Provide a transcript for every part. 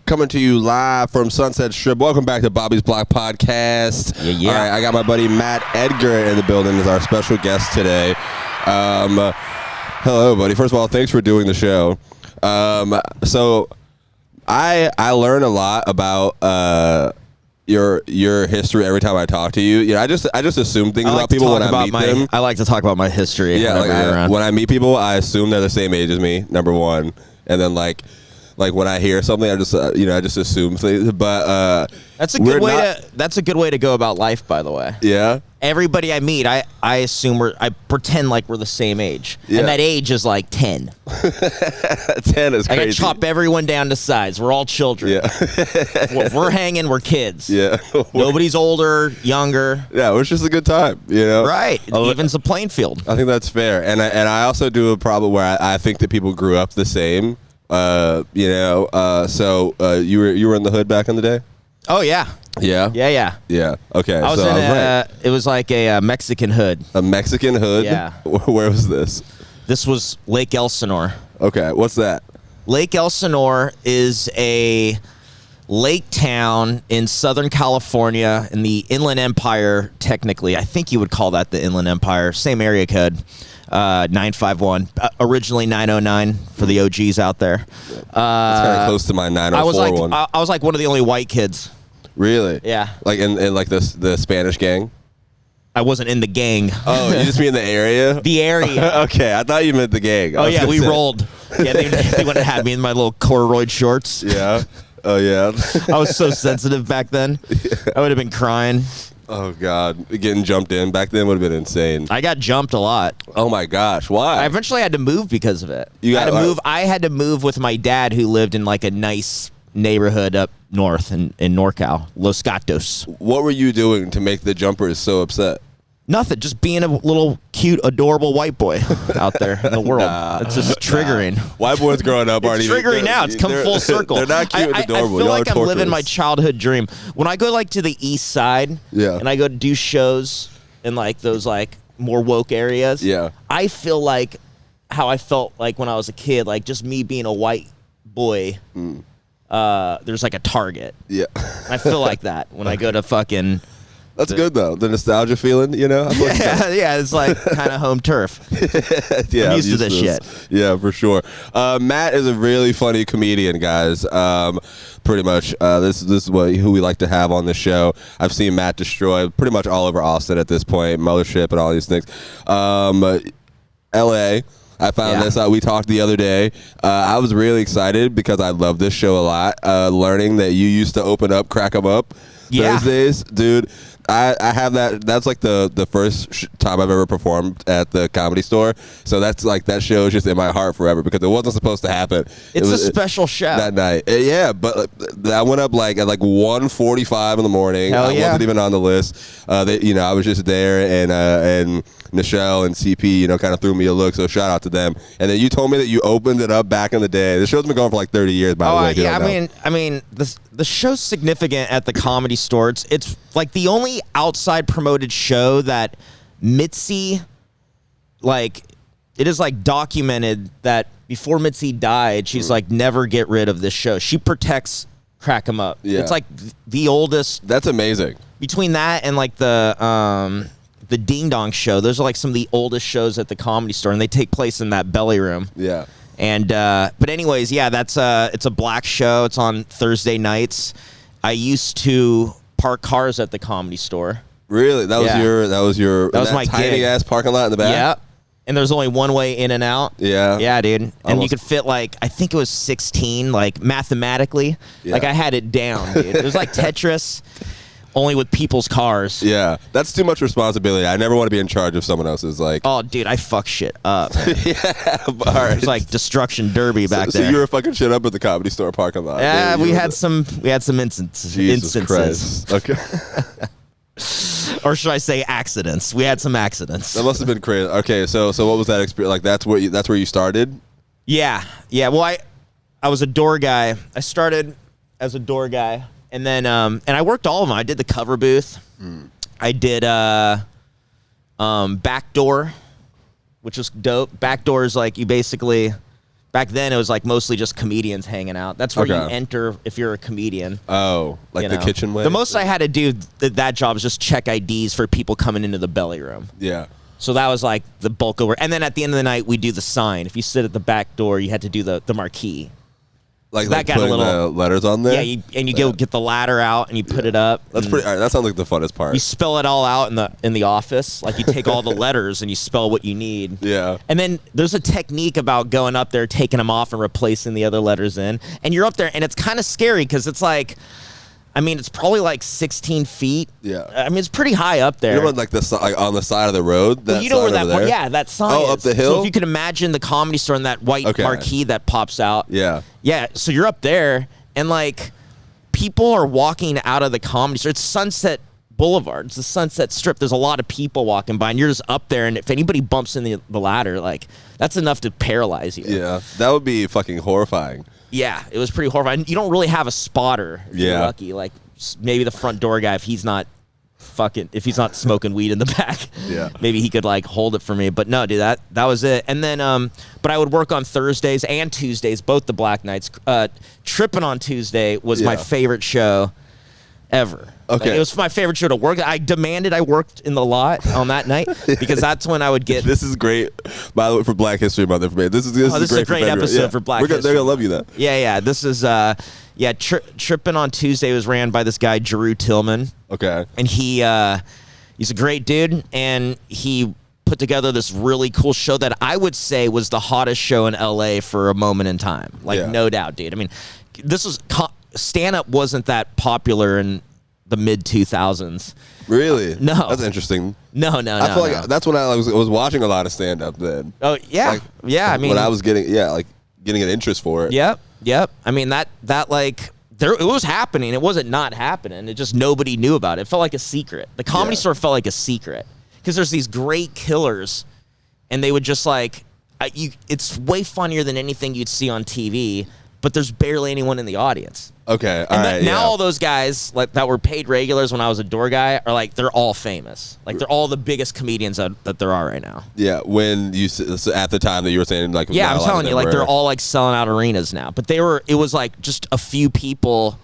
coming to you live from Sunset Strip. Welcome back to Bobby's Block Podcast. Yeah. All right, I got my buddy Mat Edgar in the building as our special guest today. Hello, buddy. First of all, thanks for doing the show. So I learn a lot about your history every time I talk to you. I just assume things about people when I meet them. I like to talk about my history. Yeah, when I meet people, I assume they're the same age as me. Number one, and then like when I hear something, I just I just assume things. But that's a good way that's a good way to go about life, by the way. Yeah. Everybody I meet, I assume I pretend like we're the same age, and that age is like 10. 10 is crazy. I chop everyone down to size. We're all children. Yeah. If we're hanging, we're kids. Yeah. Nobody's older, younger. Yeah, it's just a good time, Right. It evens the playing field. I think that's fair, and I also do a problem where I think that people grew up the same. So you were in the hood back in the day? Oh yeah. Yeah. Yeah. Okay. I was in right. It was like a Mexican hood. A Mexican hood? Yeah. Where was this? This was Lake Elsinore. Okay. What's that? Lake Elsinore is a lake town in Southern California in the Inland Empire, technically. I think you would call that the Inland Empire. Same area code, 951. Originally 909 for the OGs out there. It's kind of close to my 904 one. I was like one of the only white kids. Really? Yeah. Like in like the Spanish gang? I wasn't in the gang. Oh, you just mean the area? The area. Okay, I thought you meant the gang. Oh, yeah, we rolled. Yeah, they wouldn't have had me in my little corduroy shorts. Yeah. Oh, yeah. I was so sensitive back then. Yeah. I would have been crying. Oh, God. Getting jumped in back then would have been insane. I got jumped a lot. Oh, my gosh. Why? I eventually had to move because of it. I had to move with my dad, who lived in like a nice neighborhood up north in NorCal, Los Gatos. What were you doing to make the jumpers so upset? Nothing, just being a little cute, adorable white boy out there in the world. It's just triggering. White boys growing up aren't even... It's triggering now. It's come full circle. They're not cute and adorable. I feel like I'm living my childhood dream. When I go like to the east side, and I go to do shows in like those like more woke areas, I feel like how I felt like when I was a kid, like just me being a white boy. There's like a Target. Yeah. I feel like that when I go to fucking... That's good, though. The nostalgia feeling, Yeah, it's like kind of home turf. Yeah, I'm used to this shit. Yeah, for sure. Matt is a really funny comedian, guys. Pretty much, this is who we like to have on the show. I've seen Matt destroy pretty much all over Austin at this point, Mothership and all these things. L.A., I found this out. We talked the other day. I was really excited because I love this show a lot. Learning that you used to open up Crack 'em Up Thursdays. Dude, I have that. That's like the first time I've ever performed at the Comedy Store. So that's like, that show is just in my heart forever because it wasn't supposed to happen. It's a special show. That night. Yeah, but I went up like at like 1:45 in the morning. Hell yeah. I wasn't even on the list. I was just there, and Nichelle and CP, kind of threw me a look, so shout out to them. And then you told me that you opened it up back in the day. The show's been going for like 30 years, by the way. Yeah, I mean, the show's significant at the Comedy Store. It's like the only outside promoted show that Mitzi, like, it is like documented that before Mitzi died, she's like, never get rid of this show. She protects Crack 'em Up. Yeah. It's like the oldest. That's amazing. Between that and like the Ding Dong Show, those are like some of the oldest shows at the Comedy Store, and they take place in that belly room. Yeah. And but anyways, yeah, it's a black show. It's on Thursday nights. I used to park cars at the Comedy Store. Really? That was my tiny ass parking lot in the back? Yeah. And there's only one way in and out. Yeah. Yeah, dude. And you could fit like, I think it was 16, like mathematically. Yeah. Like I had it down, dude. It was like Tetris. Only with people's cars. Yeah, that's too much responsibility. I never want to be in charge of someone else's. Like, oh, dude, I fuck shit up. Yeah, all right. It was like destruction derby back there. So you were fucking shit up at the Comedy Store parking lot. Yeah, we had some instances. Jesus Christ. Okay. Or should I say accidents? We had some accidents. That must have been crazy. Okay, so what was that experience? Like, that's where you started? Yeah. Well, I was a door guy. I started as a door guy. And then, and I worked all of them. I did the cover booth. I did Backdoor, which was dope. Backdoor is like, you basically, Back then, it was like mostly just comedians hanging out. That's where you enter if you're a comedian. Oh, like the kitchen way? The most I had to do that job was just check IDs for people coming into the belly room. Yeah. So that was like the bulk of work. And then at the end of the night, we do the sign. If you sit at the back door, you had to do the marquee. Like, so that got a little letters on there? Yeah, and you get the ladder out and you put it up. That's pretty. All right, that sounds like the funnest part. You spell it all out in the office. Like you take all the letters and you spell what you need. Yeah. And then there's a technique about going up there, taking them off and replacing the other letters in. And you're up there and it's kind of scary because it's like, I mean, it's probably like 16 feet. Yeah. I mean, it's pretty high up there. You know, like on the side of the road? Well, you know where that sign is. Oh, up the hill? So if you can imagine the Comedy Store and that white marquee that pops out. Yeah. Yeah, so you're up there and like people are walking out of the Comedy Store. It's Sunset Boulevard. It's the Sunset Strip. There's a lot of people walking by and you're just up there and if anybody bumps in the ladder, like that's enough to paralyze you. Yeah, that would be fucking horrifying. Yeah, it was pretty horrifying. You don't really have a spotter if you're lucky. Like maybe the front door guy if he's not smoking weed in the back. Yeah. Maybe he could like hold it for me. But no, dude, that was it. And then but I would work on Thursdays and Tuesdays, both the black nights. Trippin' on Tuesday was my favorite show ever. Okay. Like, it was my favorite show to work. I demanded I worked in the lot on that night because that's when I would get. This is great, by the way, for Black History Month information. This is a great episode for Black History. They're gonna love you then. Yeah. This is Trippin' on Tuesday was ran by this guy Drew Tillman. Okay. And he's a great dude, and he put together this really cool show that I would say was the hottest show in LA for a moment in time. Like no doubt, dude. I mean, this was stand-up wasn't that popular in the mid 2000s. Really? No. That's interesting. No. I feel like that's when I was watching a lot of stand-up then. Oh yeah, like, yeah. I mean, when I was getting an interest for it. Yep. I mean that like it was happening. It wasn't not happening. It just nobody knew about it. It felt like a secret. The Comedy Store felt like a secret because there's these great killers, and they would just like it's way funnier than anything you'd see on TV. But there's barely anyone in the audience. Okay, all right. Now all those guys like that were paid regulars when I was a door guy are like they're all famous. Like they're all the biggest comedians that there are right now. Yeah, when you at the time that you were saying like I'm telling you, like they're all like selling out arenas now. But it was like just a few people,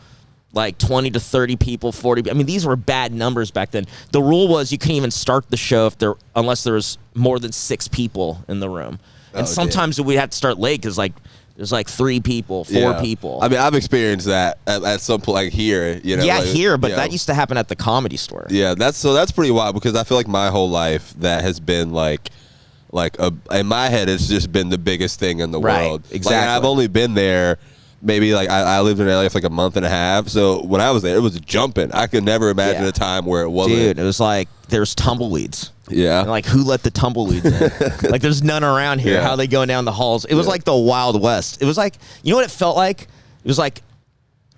like 20 to 30 people, 40. I mean, these were bad numbers back then. The rule was you couldn't even start the show unless there was more than 6 people in the room. And sometimes we'd have to start late because like. There's like 3 people, 4 people. I mean, I've experienced that at some point, like here, you know. Yeah, like, here, but that used to happen at the Comedy Store. Yeah, that's pretty wild because I feel like my whole life that has been in my head, it's just been the biggest thing in the world. Exactly. Like, I've only been there. Maybe like I lived in LA for like a month and a half. So when I was there, it was jumping. I could never imagine a time where it wasn't. Dude, it was like there's tumbleweeds. Yeah. And like who let the tumbleweeds in? Like there's none around here. How are they going down the halls? It was like the Wild West. It was like, you know what it felt like? It was like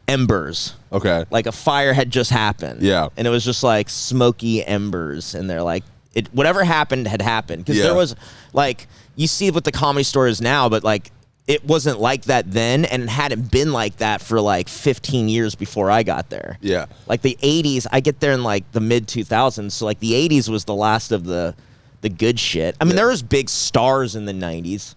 embers. Okay. Like a fire had just happened. Yeah. And it was just like smoky embers. And they're like, whatever happened had happened. Because there was like, you see what the Comedy Store is now, but like, it wasn't like that then, and it hadn't been like that for like 15 years before I got there. Yeah. Like the 80s, I get there in like the mid 2000s, so like the 80s was the last of the good shit. I mean, there was big stars in the 90s.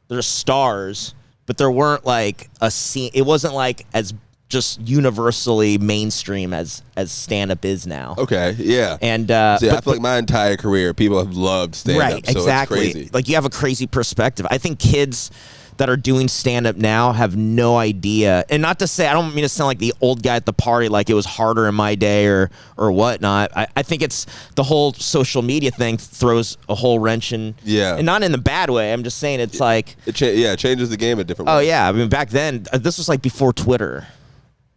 There's stars, but there weren't like a scene. It wasn't like as just universally mainstream as stand-up is now. Okay, yeah. And I feel like my entire career, people have loved stand-up. Right, exactly. It's crazy. Like you have a crazy perspective. I think kids that are doing stand-up now have no idea. And not to say, I don't mean to sound like the old guy at the party, like it was harder in my day or whatnot. I think it's the whole social media thing throws a whole wrench in. Yeah. And not in the bad way. I'm just saying it's like. It changes the game a different way. Oh, yeah. I mean, back then, this was like before Twitter.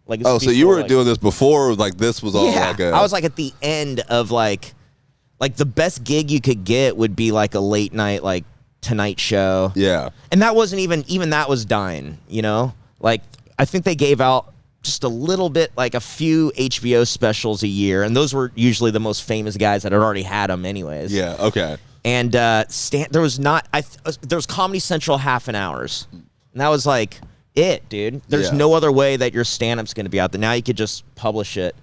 Like so you were doing this before, like this was all like a. I was like at the end of like the best gig you could get would be like a late night, like, Tonight Show. Yeah. And that wasn't even that was dying, you know? Like, I think they gave out just a little bit, like a few HBO specials a year, and those were usually the most famous guys that had already had them anyways. Yeah, okay. And there was Comedy Central half an hours. And that was like it, dude. There's no other way that your stand-up's going to be out there. Now you could just publish it,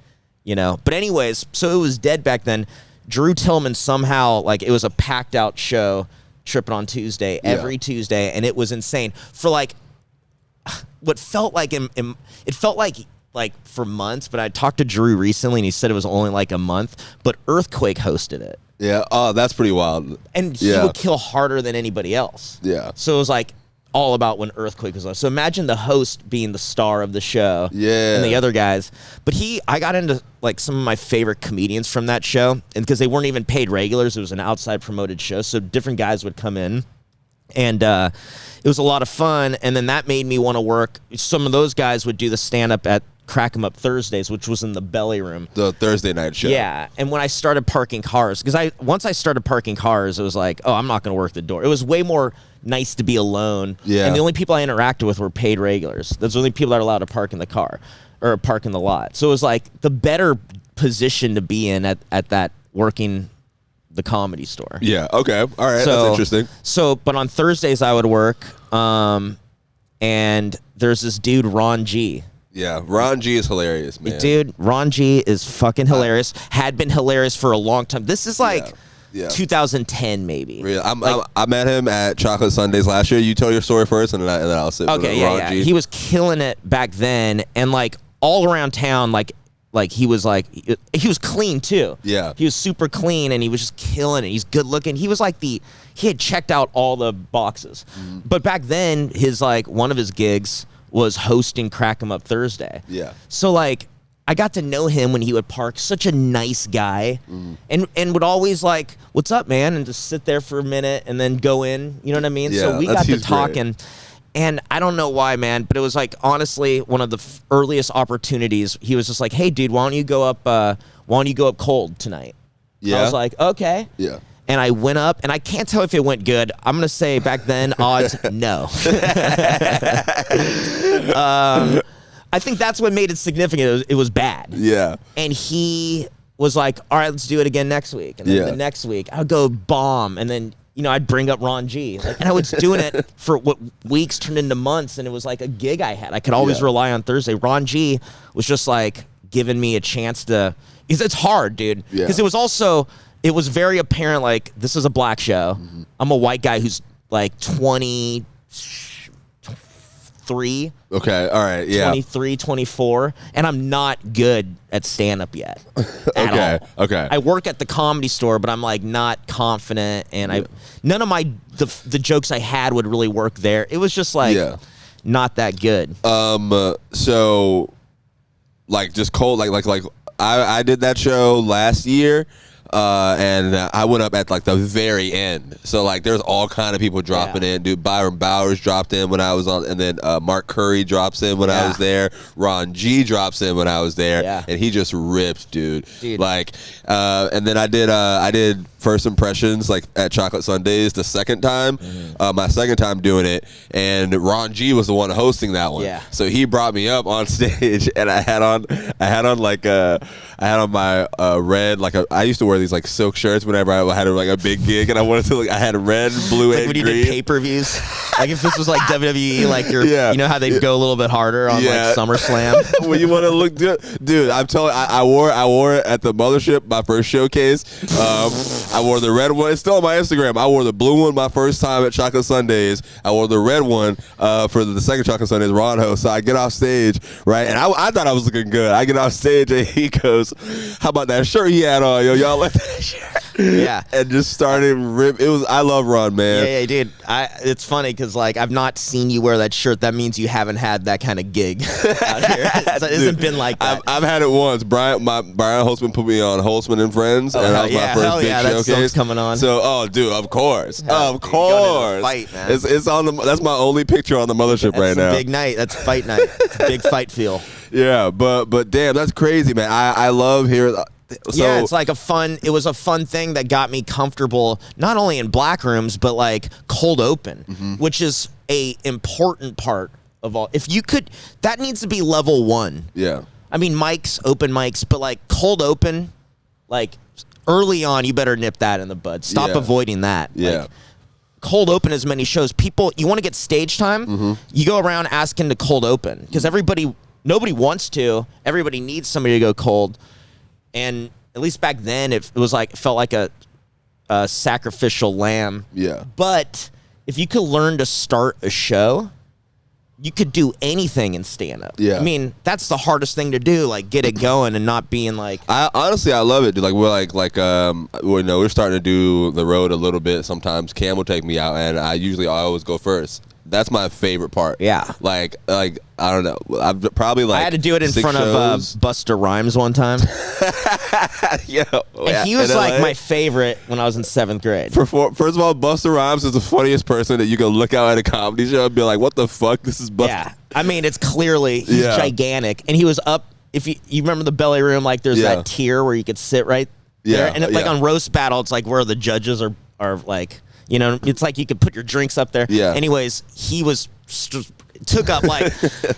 you know? But anyways, so it was dead back then. Drew Tillman somehow, like, it was a packed out show. Trippin on Tuesday every Tuesday, and it was insane for like what felt like it felt like for months. But I talked to Drew recently, and he said it was only like a month. But Earthquake hosted it. Yeah. Oh, that's pretty wild. And he would kill harder than anybody else. Yeah. So it was like all about when Earthquake was on. So imagine the host being the star of the show. Yeah. And the other guys. But I got into like some of my favorite comedians from that show. And because they weren't even paid regulars, it was an outside promoted show. So different guys would come in. And it was a lot of fun. And then that made me want to work. Some of those guys would do the stand-up at Crack 'em Up Thursdays, which was in the belly room. The Thursday night show. Yeah. And when I started parking cars, because once I started parking cars, it was like, oh, I'm not going to work the door. It was way more nice to be alone. Yeah. And the only people I interacted with were paid regulars. Those are the only people that are allowed to park in the car or park in the lot. So it was like the better position to be in at that working the Comedy Store. Yeah. Okay. All right. That's interesting. So, but on Thursdays I would work, and there's this dude, Ron G. Yeah, Ron G is hilarious, man. Dude, Ron G is fucking hilarious. Had been hilarious for a long time. This is like 2010, maybe. Really? I met him at Chocolate Sundays last year. You tell your story first, and then I'll sit with Ron G. He was killing it back then, and like all around town, like he was clean too. Yeah, he was super clean, and he was just killing it. He's good looking. He was like he had checked out all the boxes. But back then, one of his gigs was hosting Crack 'em Up Thursday. Yeah. So like I got to know him when he would park. Such a nice guy, and would always like, "What's up, man?" and just sit there for a minute and then go in. You know what I mean? Yeah, so we got to talking, and I don't know why, man, but it was like honestly one of the earliest opportunities. He was just like, "Hey, dude, why don't you go up cold tonight?" Yeah. I was like, "Okay." Yeah. And I went up, and I can't tell if it went good. I'm going to say back then, odds, no. I think that's what made it significant. It was bad. Yeah. And he was like, all right, let's do it again next week. And then the next week, I would go bomb. And then, I'd bring up Ron G. And I was doing it for what weeks turned into months, and it was like a gig I had. I could always rely on Thursday. Ron G was just like giving me a chance to, because it's hard, dude. Because it was very apparent, like, this is a black show. I'm a white guy who's like 23. Okay, all right, yeah. 23, 24, and I'm not good at stand-up yet at all. Okay. I work at the Comedy Store, but I'm like not confident, and none of the jokes I had would really work there. It was just like not that good. So like just cold, like I did that show last year. And I went up at like the very end, so like there's all kind of people dropping in. Dude, Byron Bowers dropped in when I was on, and then Mark Curry drops in when I was there. Ron G drops in when I was there, and he just ripped, dude. Like, and then I did first impressions like at Chocolate Sundays the second time, my second time doing it, and Ron G was the one hosting that one. So he brought me up on stage, and I had on my red, like I used to wear these like silk shirts whenever I had like a big gig, and I wanted to I had red, blue, and when green. You did pay-per-views, like if this was like WWE, like you know how they'd go a little bit harder on like SummerSlam. When you want to look good, dude, I'm telling you, I wore it at the Mothership, my first showcase. I wore the red one. It's still on my Instagram. I wore the blue one my first time at Chocolate Sundays. I wore the red one for the second Chocolate Sundays Ron host. So I get off stage, right, and I thought I was looking good. I get off stage, and he goes, "How about that shirt he had on, yo? Y'all like that shirt?" And just started rip. It was. I love Ron, man. Yeah, dude. It's funny because like I've not seen you wear that shirt. That means you haven't had that kind of gig out here. So it hasn't been like that. I've had it once. Brian Holtzman put me on Holtzman and Friends, and that was my first big showcase. That coming on. So, dude, of course, fight, man. It's on the. That's my only picture on the Mothership right now. Big night. That's fight night. It's a big fight feel. Yeah, but damn, that's crazy, man. I love hearing. So, it's like it was a fun thing that got me comfortable, not only in black rooms, but like cold open, which is a important part of all. If you could, that needs to be level 1. Yeah. I mean, open mics, but like cold open, like early on, you better nip that in the bud. Stop avoiding that. Yeah. Like, cold open as many shows. People, you want to get stage time, you go around asking to cold open because nobody wants to. Everybody needs somebody to go cold. And at least back then, it felt like a sacrificial lamb. Yeah. But if you could learn to start a show, you could do anything in stand-up. Yeah. I mean, that's the hardest thing to do, like get it going and not being like. I love it, dude. Like we're starting to do the road a little bit. Sometimes Cam will take me out, and I always go first. That's my favorite part. Yeah. Like I don't know. I've probably I had to do it in front of Busta Rhymes one time. And he was like my favorite when I was in 7th grade. First of all, Busta Rhymes is the funniest person that you can look out at a comedy show and be like, "What the fuck? This is Busta." Yeah. I mean, it's clearly he's gigantic, and he was up. If you remember the belly room, like there's that tier where you could sit right there, and like on roast battle, it's like where the judges are like. You know, it's like you could put your drinks up there. Yeah. Anyways, he took up like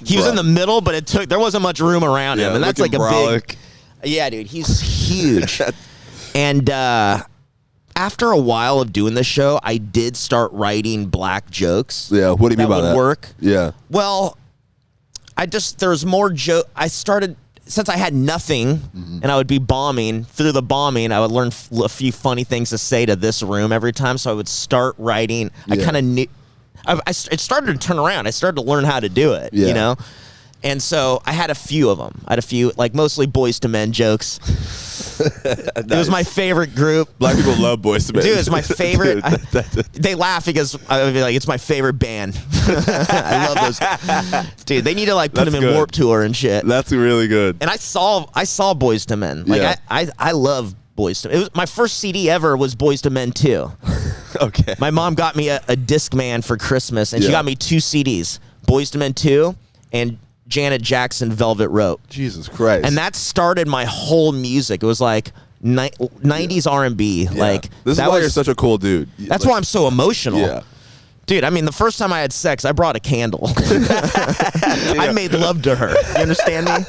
he was in the middle, but there wasn't much room around him, and that's like a big. Yeah, dude, he's huge. And after a while of doing this show, I did start writing black jokes. Yeah, what do you mean by that? Work. Yeah. Well, there's more joke. I started. Since I had nothing and I would be bombing, through the bombing, I would learn a few funny things to say to this room every time. So I would start writing. I kind of knew. It started to turn around. I started to learn how to do it, you know? And so I had a few of them. I had a few, like mostly Boys to Men jokes. It was my favorite group. Black people love Boys to Men. Dude, it's my favorite. They laugh because I would be like, it's my favorite band. I love those. Dude, they need to like put them in Warped Tour and shit. That's really good. And I saw Boys to Men. Like I love Boys to Men. It was my first CD ever was Boys to Men 2. Okay. My mom got me a Discman for Christmas, and she got me 2 CDs, Boys to Men 2 and Janet Jackson Velvet Rope. Jesus Christ. And that started my whole music. It was like 90s R&B. Yeah. Like this is why you're such a cool dude. That's why I'm so emotional. Yeah. Dude, I mean, the first time I had sex, I brought a candle. I made love to her. You understand me?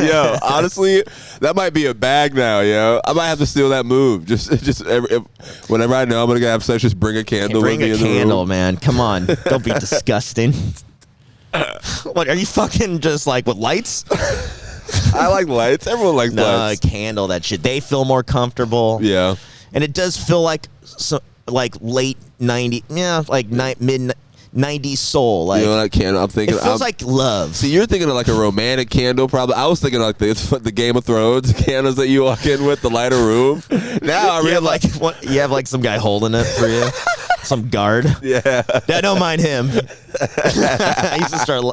Yo, honestly, that might be a bag now, yo. I might have to steal that move. Whenever I know I'm gonna have sex, just bring a candle. Bring a candle, man. Come on, don't be disgusting. What, are you fucking just like with lights? I like lights. Everyone likes lights. No, a candle, that shit. They feel more comfortable. Yeah. And it does feel like late 90s, mid 90s soul. Like, you know that candle? I'm thinking. It feels like love. See, you're thinking of like a romantic candle, probably. I was thinking like the Game of Thrones candles that you walk in with, the lighter room. Now I realize you have like some guy holding it for you. Some guard. Yeah. I don't mind him.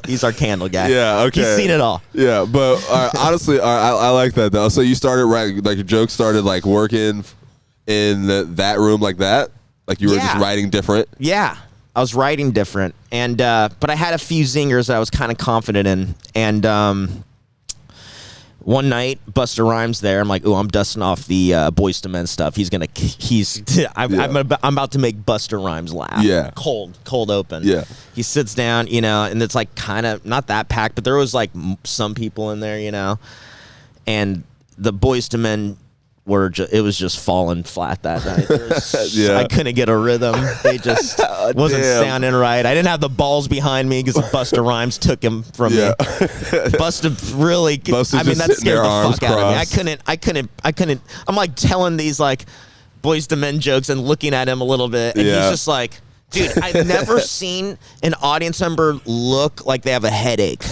He's our candle guy. Yeah, okay. He's seen it all. Yeah, but honestly, I like that though. So you started writing, like your jokes started like working in that room like that? Like you were just writing different? Yeah. I was writing different. And but I had a few zingers that I was kind of confident in. And one night, Busta Rhymes there. I'm like, "Ooh, I'm dusting off the Boys to Men stuff. I'm about to make Busta Rhymes laugh." Yeah, cold open. Yeah, he sits down, and it's like kind of not that packed, but there was like some people in there, and the Boys to Men it was just falling flat that night. I couldn't get a rhythm. They just wasn't sounding right. I didn't have the balls behind me because Busta Rhymes took him from me. Busta really. Busta's that scared the fuck out of me. I couldn't. I'm like telling these like Boys to Men jokes and looking at him a little bit, and he's just like, dude, I've never seen an audience member look like they have a headache.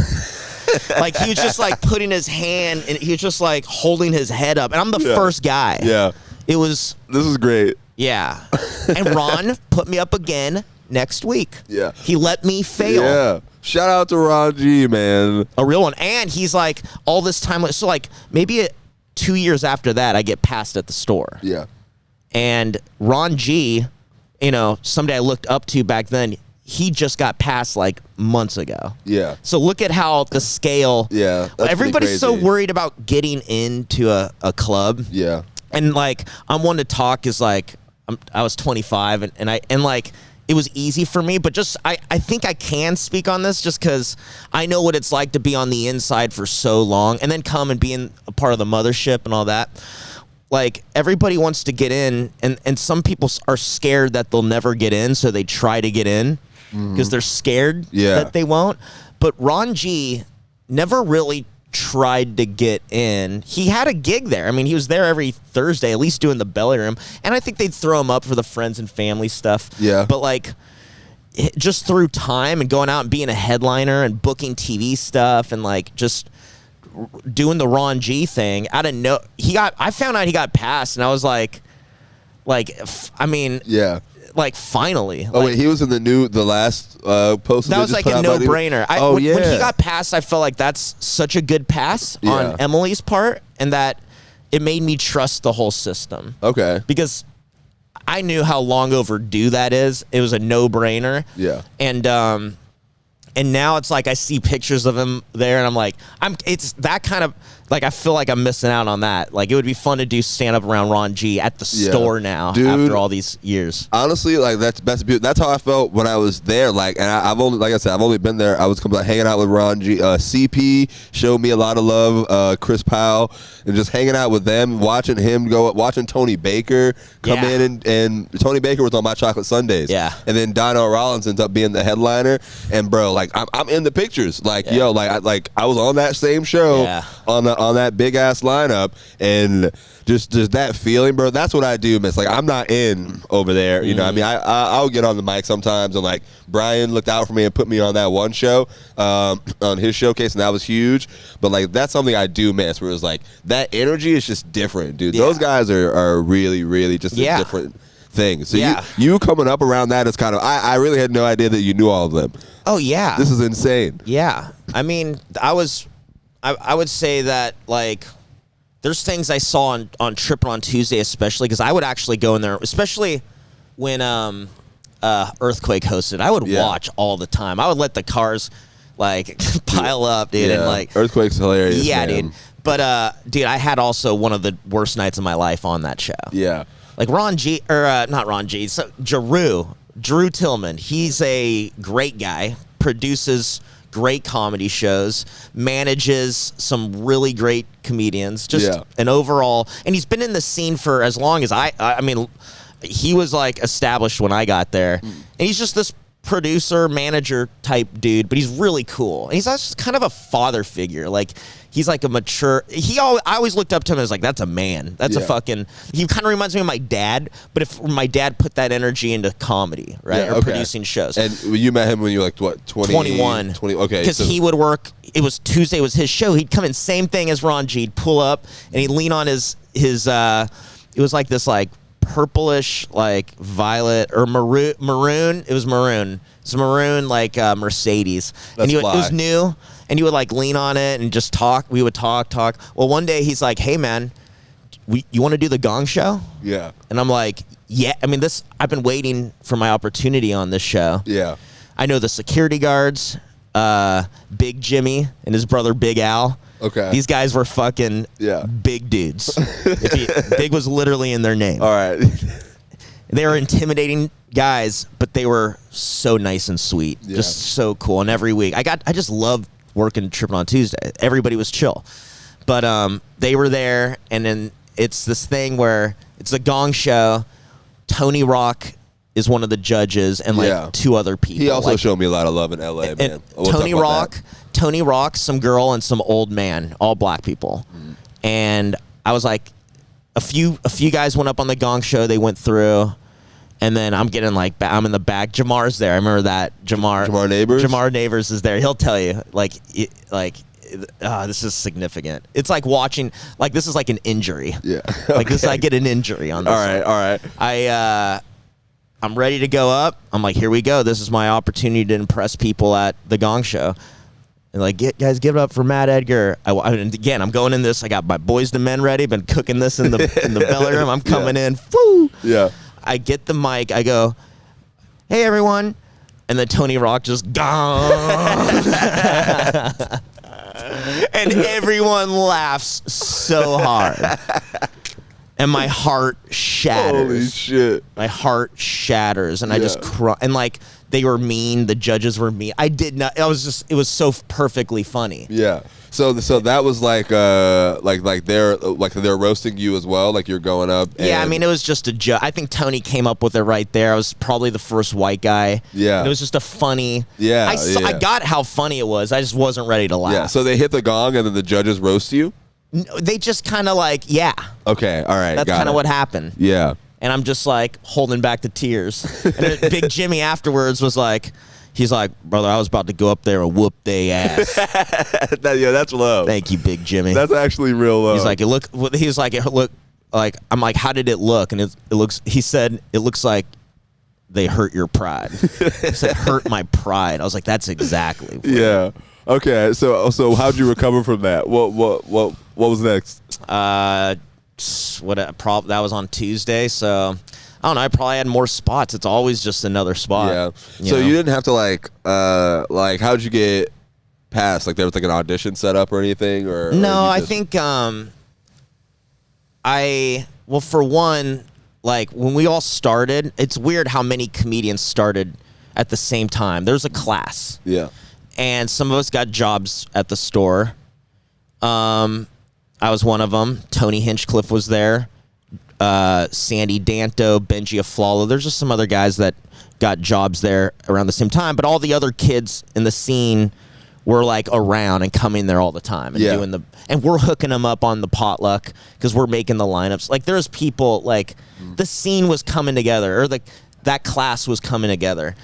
Like he was just like putting his hand and he was just like holding his head up, and I'm the first guy. Yeah, this is great. Yeah, and Ron put me up again next week. Yeah, he let me fail. Yeah, shout out to Ron G, man, a real one. And he's like all this time. So like maybe 2 years after that, I get passed at the store. Yeah, and Ron G, somebody I looked up to back then. He just got passed like months ago. Yeah. So look at how the scale. Yeah. Everybody's so worried about getting into a club. Yeah. And like I'm one to talk is like I was 25 and like it was easy for me, but just I think I can speak on this just because I know what it's like to be on the inside for so long and then come and be a part of the mothership and all that. Like everybody wants to get in, and some people are scared that they'll never get in, so they try to get in because they're scared that they won't. But Ron G never really tried to get in. He had a gig there. I mean, he was there every Thursday, at least doing the belly room. And I think they'd throw him up for the friends and family stuff. Yeah. But like, just through time and going out and being a headliner and booking TV stuff and like just doing the Ron G thing, I found out he got passed, and I was like, I mean, yeah. Like, finally. Oh, wait, he was in the last post. That was like a no-brainer. When he got passed, I felt like that's such a good pass on Emily's part, and that it made me trust the whole system. Okay. Because I knew how long overdue that is. It was a no-brainer. Yeah. And now it's like I see pictures of him there, and I'm like, it's that kind of, like, I feel like I'm missing out on that. Like, it would be fun to do stand-up around Ron G at the store now, dude, after all these years. Honestly, like, that's how I felt when I was there. Like, and I've only been there. I was hanging out with Ron G. CP showed me a lot of love. Chris Powell, and just hanging out with them, watching Tony Baker come in, and Tony Baker was on My Chocolate Sundays. Yeah. And then Dino Rollins ends up being the headliner, and bro, like, I'm in the pictures. Like, yo, like I was on that same show on that big ass lineup, and just that feeling, bro. That's what I do miss. Like, I'm not in over there. You know what I mean? I'll get on the mic sometimes, and like Brian looked out for me and put me on that one show on his showcase, and that was huge. But like, that's something I do miss, where it's like that energy is just different, dude. Those guys are really, really just a different thing. So you coming up around that is kind of, I really had no idea that you knew all of them. Oh yeah, this is insane. Yeah, I mean, I would say that, like, there's things I saw on Trippin on Tuesday, especially because I would actually go in there, especially when Earthquake hosted. I would watch all the time. I would let the cars like pile up, dude, and like Earthquake's hilarious. Yeah, man. dude. But dude, I had also one of the worst nights of my life on that show. Yeah. Like Ron G, or not Ron G, so Drew Tillman. He's a great guy, produces great comedy shows, manages some really great comedians, just an overall, and he's been in the scene for as long as I mean, he was like established when I got there, and he's just this producer, manager type dude, but he's really cool. And he's just kind of a father figure. Like, he's like a mature, I always looked up to him as like, that's a man. That's a fucking, he kind of reminds me of my dad, but if my dad put that energy into comedy, right? Or producing shows. And you met him when you were like, what, 21. 20, okay. Because he would work, Tuesday was his show. He'd come in, same thing as Ron G. He'd pull up, and he'd lean on his it was like this like purplish, like violet or maroon. It was maroon. It's maroon, like Mercedes. And it was new, and he would like lean on it and just talk. We would talk. Well, one day he's like, "Hey man, you want to do the Gong Show?" Yeah. And I'm like, "Yeah." I mean, I've been waiting for my opportunity on this show. Yeah. I know the security guards, Big Jimmy and his brother Big Al. Okay. These guys were fucking big dudes. Big was literally in their name. All right. They were intimidating guys, but they were so nice and sweet. Yeah. Just so cool. And every week, I just loved working Trippin on Tuesday. Everybody was chill. But they were there, and then it's this thing where it's a Gong Show. Tony Rock is one of the judges, and like two other people. He also showed me a lot of love in LA, man. Tony Rock, some girl, and some old man, all black people. And I was like, a few guys went up on the Gong Show. They went through, and then I'm getting like, I'm in the back. Jamar's there. I remember that. Jamar Neighbors? Jamar Neighbors is there. He'll tell you, this is significant. It's like watching, like, this is like an injury. Yeah. Like this, I get an injury on this. All right. I'm ready to go up. I'm like, here we go. This is my opportunity to impress people at the Gong Show. And like, guys, give it up for Mat Edgar. And again, I'm going in this. I got my Boys to Men ready. Been cooking this in the belly room. I'm coming in. Woo! Yeah. I get the mic. I go, hey, everyone. And then Tony Rock just gone. And everyone laughs so hard. and my heart shatters. Holy shit! My heart shatters, and I just cry. And like they were mean, the judges were mean. I did not. It was so perfectly funny. Yeah. So that was like they're roasting you as well, like you're going up. Yeah, I mean it was just a joke. I think Tony came up with it right there. I was probably the first white guy. Yeah, and it was just a funny. Yeah, I got how funny it was. I just wasn't ready to laugh. Yeah, so they hit the gong and then the judges roast you. No, they just kind of like Okay, all right. That's kind of what happened. Yeah, and I'm just like holding back the tears. And then Big Jimmy afterwards was like. He's like, brother, I was about to go up there and whoop they ass. That's low. Thank you, Big Jimmy. That's actually real low. He's like, it looked like, I'm like, how did it look? And it looks, he said, it looks like they hurt your pride. He said, hurt my pride. I was like, that's exactly. Yeah. Okay. So how'd you recover from that? What was next? That was on Tuesday. So I don't know. I probably had more spots. It's always just another spot. Yeah. So you didn't have to like how'd you get past? Like there was like an audition set up or anything? No, I think for one, like when we all started, it's weird how many comedians started at the same time. There's a class. Yeah. And some of us got jobs at the store. I was one of them. Tony Hinchcliffe was there. Sandy Danto, Benji Aflalo. There's just some other guys that got jobs there around the same time, but all the other kids in the scene were like around and coming there all the time and doing and we're hooking them up on the potluck because we're making the lineups. Like there's people like the scene was coming together or that class was coming together,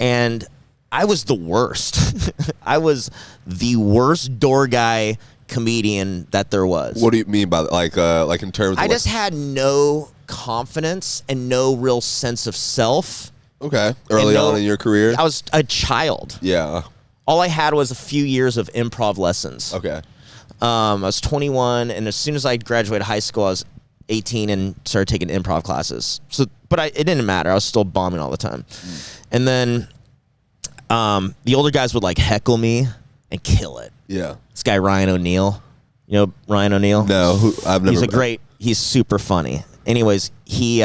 and I was the worst. I was the worst door guy comedian that there was. What do you mean by that? Like in terms of I just had no confidence and no real sense of self. Okay. Early on in your career? I was a child. Yeah. All I had was a few years of improv lessons. Okay. I was 21, and as soon as I graduated high school, I was 18 and started taking improv classes. But it didn't matter. I was still bombing all the time. And then the older guys would like heckle me and kill it. Yeah. This guy, Ryan O'Neal. You know Ryan O'Neal? No, I've never. He's super funny. Anyways, he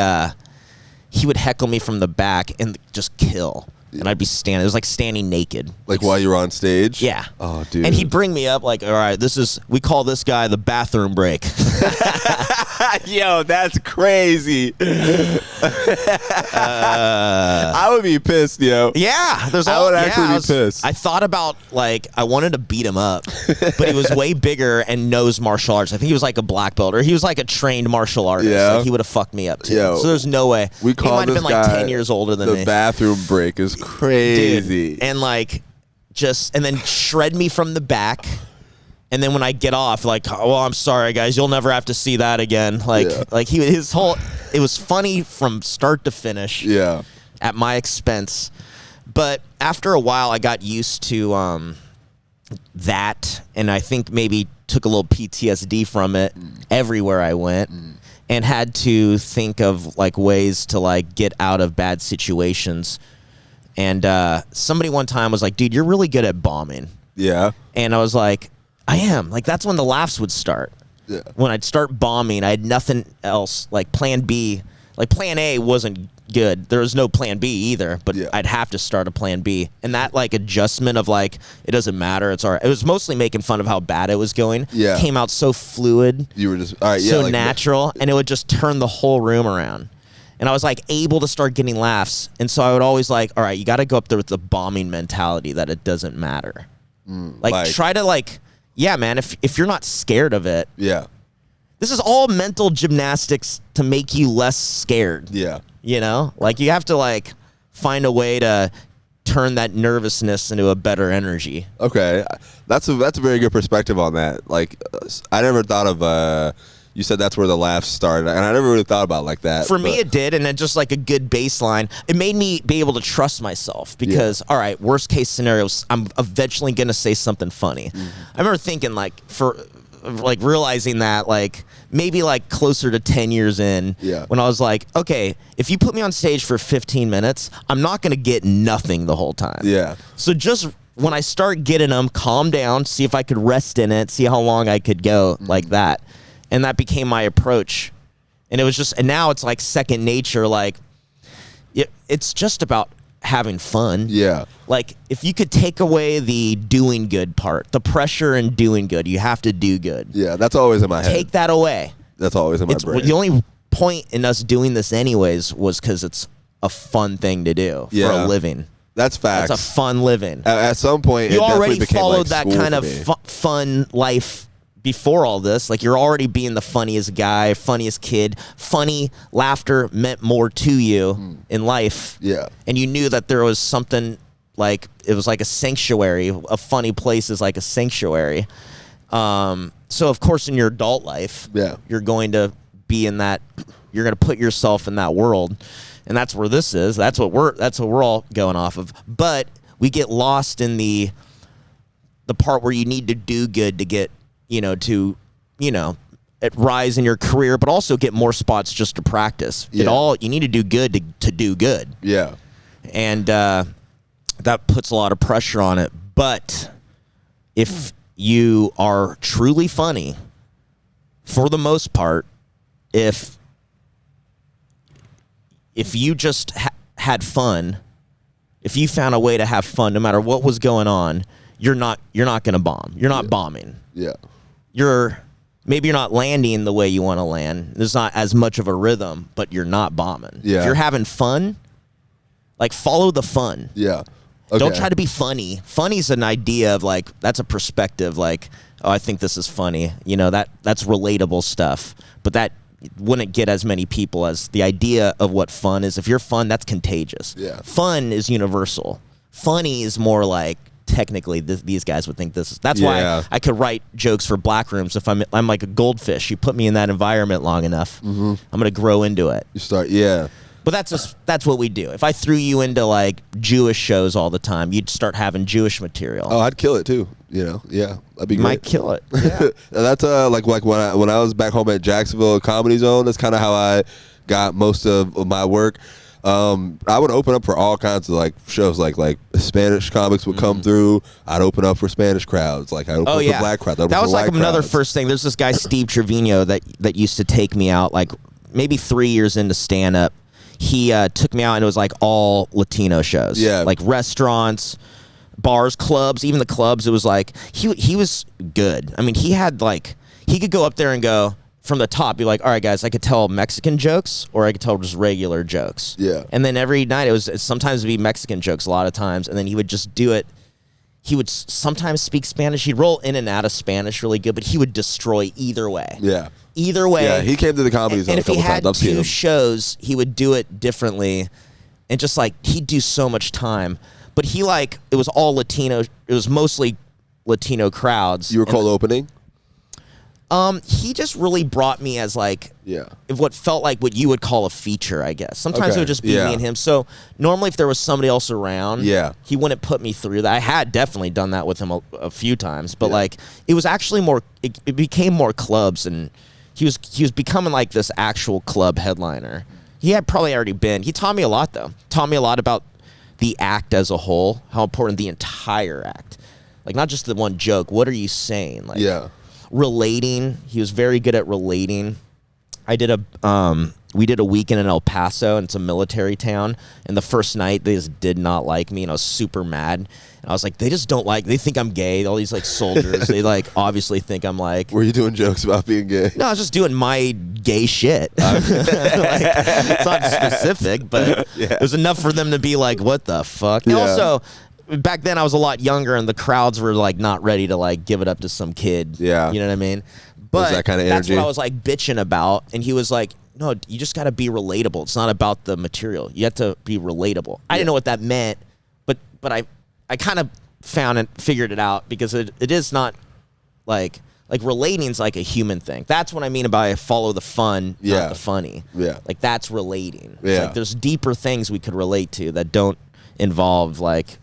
would heckle me from the back and just kill. And I'd be standing. It was like standing naked. Like while you were on stage? Yeah. Oh, dude. And he'd bring me up like, all right, we call this guy the bathroom break. Yo, that's crazy. I would be pissed, yo. Yeah. I would actually be pissed. I thought about, like, I wanted to beat him up, but he was way bigger and knows martial arts. I think he was like a black belt, or he was like a trained martial artist. Yeah. Like, he would have fucked me up, too. Yo, so there's no way. We call he might have been like 10 years older than me. The bathroom break is crazy. Dude. And like and then shred me from the back, and then when I get off, like, oh, I'm sorry guys, you'll never have to see that again. Like it was funny from start to finish. Yeah. At my expense. But after a while I got used to that, and I think maybe took a little PTSD from it everywhere I went. And had to think of like ways to like get out of bad situations. And somebody one time was like, dude, you're really good at bombing. Yeah. And I was like, I am. Like, that's when the laughs would start. Yeah. When I'd start bombing, I had nothing else. Like plan B, like plan A wasn't good. There was no plan B either, but I'd have to start a plan B. And that like adjustment of like, it doesn't matter, it's all right. It was mostly making fun of how bad it was going. Yeah. Came out so fluid. You were just, all right, so like natural, and it would just turn the whole room around. And I was like able to start getting laughs. And so I would always like, all right, you got to go up there with the bombing mentality that it doesn't matter. Like try to like, yeah, man, if you're not scared of it. Yeah. This is all mental gymnastics to make you less scared. Yeah. You know? Like you have to like find a way to turn that nervousness into a better energy. Okay. That's a very good perspective on that. Like I never thought of you said that's where the laughs started, and I never really thought about it like that. For me, it did, and then just like a good baseline, it made me be able to trust myself because, all right, worst case scenarios, I'm eventually going to say something funny. I remember thinking realizing that like maybe like closer to 10 years in when I was like, okay, if you put me on stage for 15 minutes, I'm not going to get nothing the whole time. Yeah. So just when I start getting them, calm down, see if I could rest in it, see how long I could go like that. And that became my approach. And it was just, and now it's like second nature. Like, it's just about having fun. Yeah. Like, if you could take away the doing good part, the pressure in doing good, you have to do good. Yeah, that's always in my head. Take that away. That's always in my brain. The only point in us doing this anyways was because it's a fun thing to do for a living. That's facts. It's a fun living. At some point, you it already became followed like that kind of fun life before all this. Like, you're already being the funniest guy, funniest kid. Funny laughter meant more to you in life. Yeah. And you knew that there was something like, it was like a sanctuary. A funny place is like a sanctuary. So of course in your adult life, you're going to be in that, you're going to put yourself in that world. And that's where this is. That's what we're all going off of. But we get lost in the part where you need to do good to get, rise in your career, but also get more spots just to practice. You need to do good to do good. Yeah. And that puts a lot of pressure on it. But if you are truly funny, for the most part, if you just had fun, if you found a way to have fun, no matter what was going on, you're not going to bomb. You're not bombing. Yeah. Maybe you're not landing the way you want to land. There's not as much of a rhythm, but you're not bombing. Yeah. If you're having fun, like, follow the fun. Yeah. Okay. Don't try to be funny. Funny's an idea of, like, that's a perspective, like, oh, I think this is funny. That's relatable stuff. But that wouldn't get as many people as the idea of what fun is. If you're fun, that's contagious. Yeah. Fun is universal. Funny is more like, technically these guys would think this is. That's why I could write jokes for black rooms. If I'm like a goldfish, you put me in that environment long enough, I'm gonna grow into it. You start, But that's what we do. If I threw you into like Jewish shows all the time, you'd start having Jewish material. Oh, I'd kill it too. That'd be great. Might kill it. Yeah. That's like when I was back home at Jacksonville Comedy Zone. That's kind of how I got most of my work. I would open up for all kinds of like shows, like Spanish comics would come through. I'd open up for Spanish crowds, like I'd open up for black crowds. That was like another first thing. There's this guy Steve Trevino that used to take me out, like maybe 3 years into stand up. He took me out, and it was like all Latino shows, like restaurants, bars, clubs, even the clubs. It was like he was good. I mean, he could go up there and go from the top, be like, all right, guys, I could tell Mexican jokes or I could tell just regular jokes. Yeah. And then every night sometimes it'd be Mexican jokes a lot of times, and then he would just do it. He would sometimes speak Spanish. He'd roll in and out of Spanish really good, but he would destroy either way. Yeah. Either way. Yeah, he came to the Comedy Zone a couple times. And if he had 2 shows, he would do it differently, and just like he'd do so much time. But it was all Latino. It was mostly Latino crowds. You were cold opening? He just really brought me as like what felt like what you would call a feature, I guess. Sometimes it would just be me and him. So normally if there was somebody else around, he wouldn't put me through that. I had definitely done that with him a few times, but like it was actually more. It became more clubs, and he was becoming like this actual club headliner. He had probably already been. He taught me a lot though. Taught me a lot about the act as a whole, how important the entire act, like not just the one joke. What are you saying? Like relating. He was very good at relating. We did a weekend in El Paso, and it's a military town, and the first night they just did not like me, and I was super mad. And I was like, they think I'm gay. All these like soldiers, they like obviously think I'm like. Were you doing jokes about being gay? No, I was just doing my gay shit. It's not specific, but it was enough for them to be like, what the fuck? And also, back then I was a lot younger, and the crowds were like not ready to like give it up to some kid. Yeah. You know what I mean? But that kind of that's what I was like bitching about. And he was like, no, you just got to be relatable. It's not about the material. You have to be relatable. I didn't know what that meant, but I kind of figured it out, because it is not like relating's like a human thing. That's what I mean by follow the fun, not the funny. Yeah. Like that's relating. Yeah. It's like there's deeper things we could relate to that don't involve like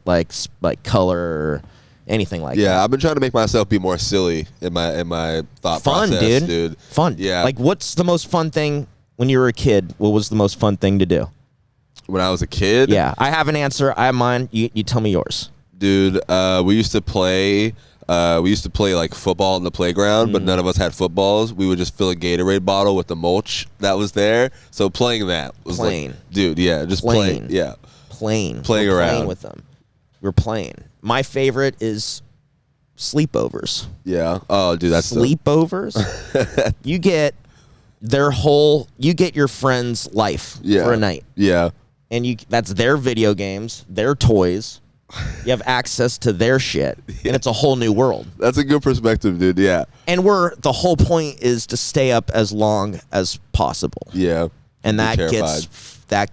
like color or anything like that. Yeah, I've been trying to make myself be more silly in my thought process, dude. Fun. Yeah. Like, what's the most fun thing when you were a kid? What was the most fun thing to do? When I was a kid? Yeah, I have an answer. I have mine. You tell me yours. Dude, we used to play we used to play like football in the playground, but none of us had footballs. We would just fill a Gatorade bottle with the mulch that was there. So playing that was like, dude, yeah, just playing, yeah, playing around, playing with them. We're playing. My favorite is sleepovers. Yeah. Oh, dude, that's sleepovers. You get you get your friend's life for a night. Yeah. And that's their video games, their toys. You have access to their shit, and it's a whole new world. That's a good perspective, dude. Yeah. And the whole point is to stay up as long as possible. Yeah. And that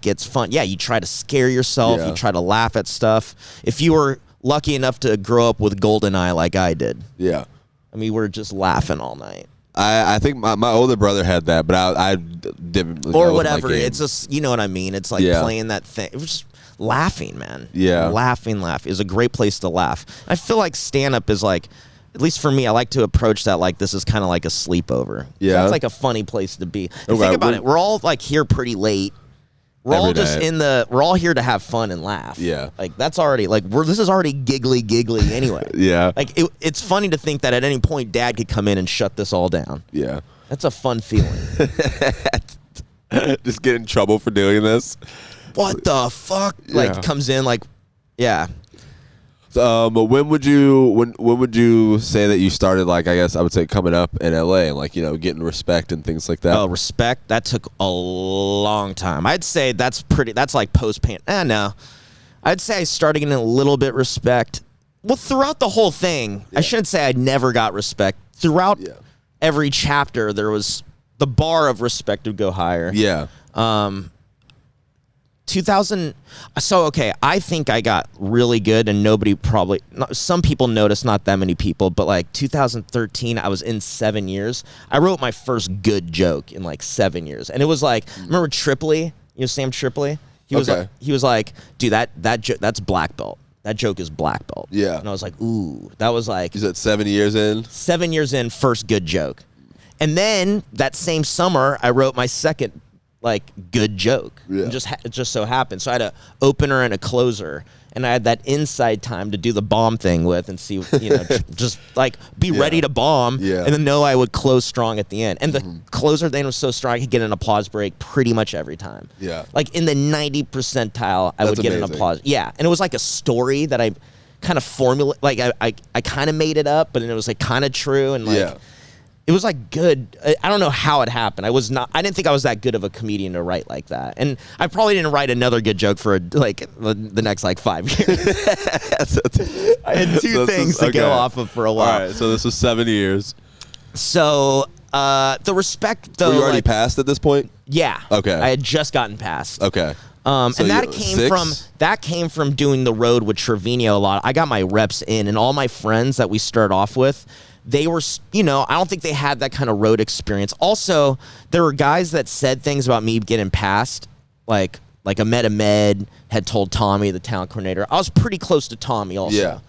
gets fun. Yeah, you try to scare yourself. Yeah. You try to laugh at stuff. If you were lucky enough to grow up with GoldenEye like I did. Yeah. I mean, we're just laughing all night. I think my older brother had that, but I didn't. Or whatever. It's just, you know what I mean? It's like playing that thing. It was just laughing, man. Yeah. Laughing. Is a great place to laugh. I feel like stand-up is like, at least for me, I like to approach that like this is kind of like a sleepover. Yeah. It's like a funny place to be. And think about it. We're all like here pretty late. We're all just we're all here to have fun and laugh. Yeah. Like that's already, like this is already giggly anyway. Yeah. Like it's funny to think that at any point Dad could come in and shut this all down. Yeah. That's a fun feeling. Just get in trouble for doing this. What the fuck? Like comes in like, yeah. But when would you say that you started, like, I guess I would say coming up in LA and like, getting respect and things like that? Oh, respect, that took a long time. I'd say that's like post-pan. No. I'd say I started getting a little bit respect. Well, throughout the whole thing, I shouldn't say I never got respect. Throughout every chapter, there was the bar of respect would go higher. Yeah. 2000. So, okay, I think I got really good and nobody some people noticed, not that many people, but like 2013, I was in 7 years. I wrote my first good joke in like 7 years. And it was like, remember Tripoli? Sam Tripoli? He was like, dude, that's black belt. That joke is black belt. Yeah. And I was like, ooh, that was like. Is that 7 years in? 7 years in, first good joke. And then that same summer, I wrote my second like good joke. Yeah. It just so happened. So I had an opener and a closer, and I had that inside time to do the bomb thing with and see, just like be ready to bomb, and then know I would close strong at the end. And the closer then was so strong I could get an applause break pretty much every time. Yeah, like in the 90 percentile, I would get an applause. Yeah, and it was like a story that I kind of formulated. Like I kind of made it up, but it was like kind of true and like. It was like good. I don't know how it happened. I didn't think I was that good of a comedian to write like that. And I probably didn't write another good joke for like the next like 5 years. I had two things to go off of for a while. All right, so this was 7 years. So the respect though. Were you already passed at this point? Yeah. Okay. I had just gotten passed. Okay. And that came from doing the road with Trevino a lot. I got my reps in, and all my friends that we started off with, they were, I don't think they had that kind of road experience. Also, there were guys that said things about me getting passed, like Ahmed had told Tommy, the talent coordinator. I was pretty close to Tommy also. Yeah.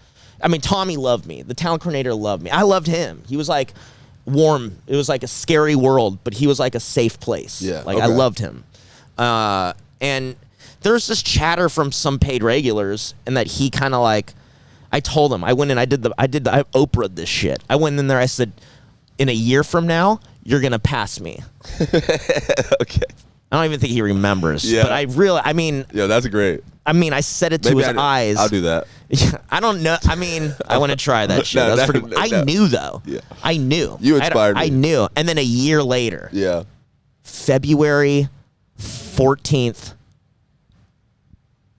I mean, Tommy loved me. The talent coordinator loved me. I loved him. He was like warm. It was like a scary world, but he was like a safe place. Yeah. Like I loved him. And there's this chatter from some paid regulars, and that he kind of like, I told him, I went in, I Oprah'd this shit. I went in there, I said, in a year from now, you're going to pass me. Okay. I don't even think he remembers. Yeah. But yeah, that's great. I mean, I said it to his eyes. I'll do that. I don't know. I mean, I want to try that shit. I knew, though. Yeah. I knew. You inspired me. I knew. And then a year later. Yeah. February 14th,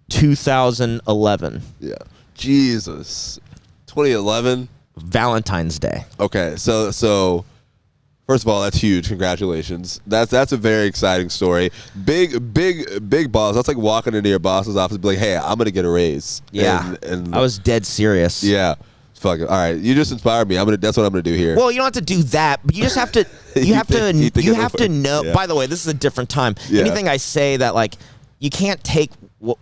2011. Yeah. Jesus. 2011? Valentine's Day. Okay, so first of all, that's huge. Congratulations. That's a very exciting story. Big boss. That's like walking into your boss's office and be like, hey, I'm gonna get a raise. Yeah. And I was dead serious. Yeah. Fuck it. All right. You just inspired me. That's what I'm gonna do here. Well, you don't have to do that, but you just have to you have to know. Yeah. By the way, this is a different time. Yeah. Anything I say that like you can't take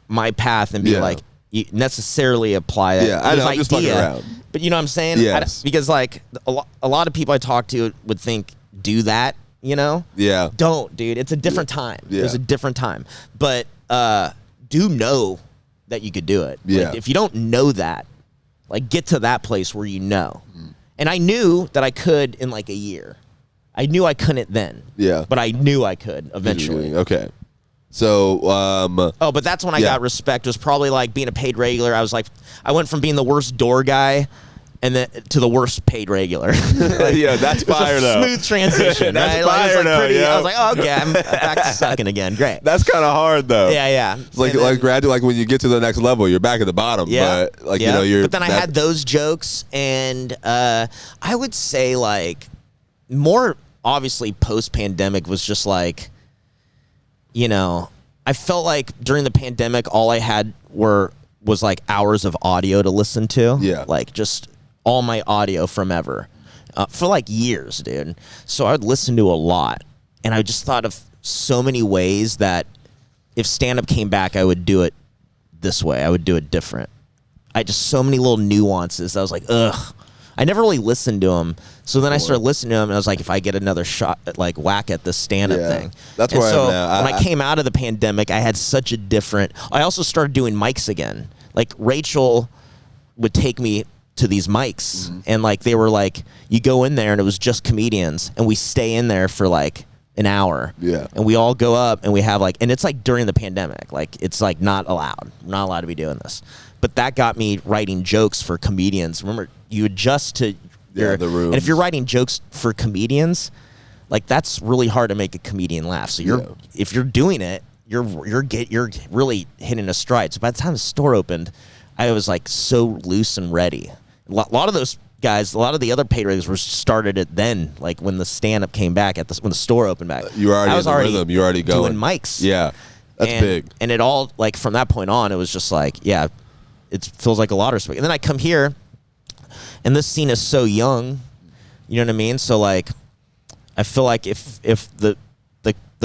my path and be like, you necessarily apply that. Yeah, I know. I'm just fucking around. But you know what I'm saying? Yes. Because like a lot of people I talk to would think do that. Yeah. Don't, dude. It's a different time. Yeah. It was a different time. But do know that you could do it. Yeah. Like, if you don't know that, Like, get to that place where you know. And I knew that I could in like a year. I knew I couldn't then. Yeah. But I knew I could eventually. Okay. So, but that's when I got respect. It was probably like being a paid regular. I was like, I went from being the worst door guy and then to the worst paid regular. Like, yeah, that's fire though. Smooth transition. That's right? fire though. I was like, oh, okay, I'm back to sucking again. Great. That's kind of hard though. Yeah. It's like gradually, like when you get to the next level, you're back at the bottom. Yeah. But like you know, you're. But then I had those jokes, and I would say like more obviously post pandemic was just like, you know, I felt like during the pandemic, all I had was like hours of audio to listen to. Yeah. Like just all my audio from ever for like years, dude. So I would listen to a lot. And I just thought of so many ways that if stand-up came back, I would do it this way. I would do it different. So many little nuances. I was like, ugh. I never really listened to them. So then I started listening to them, and I was like, if I get another shot, like whack at this stand-up thing. That's where so I'm at. When I came out of the pandemic, I had such a different. I also started doing mics again. Like Rachel would take me to these mics, and like they were like, you go in there, and it was just comedians, and we stay in there for like an hour. Yeah. And we all go up, and we have like, and it's like during the pandemic, like it's like not allowed. We're not allowed to be doing this. But that got me writing jokes for comedians. Remember, you adjust to the room. And if you're writing jokes for comedians, like that's really hard to make a comedian laugh. So if you're doing it, you're really hitting a stride. So by the time the store opened, I was like so loose and ready. A lot of those guys, a lot of the other paid regulars were started it then, like when the stand-up came back when the store opened back. You were already in the rhythm. You were already going. Doing mics. Yeah, that's big. And it all, like from that point on, it was just like, yeah, it feels like a lot of respect. And then I come here, and this scene is so young, you know what I mean? So like, I feel like if the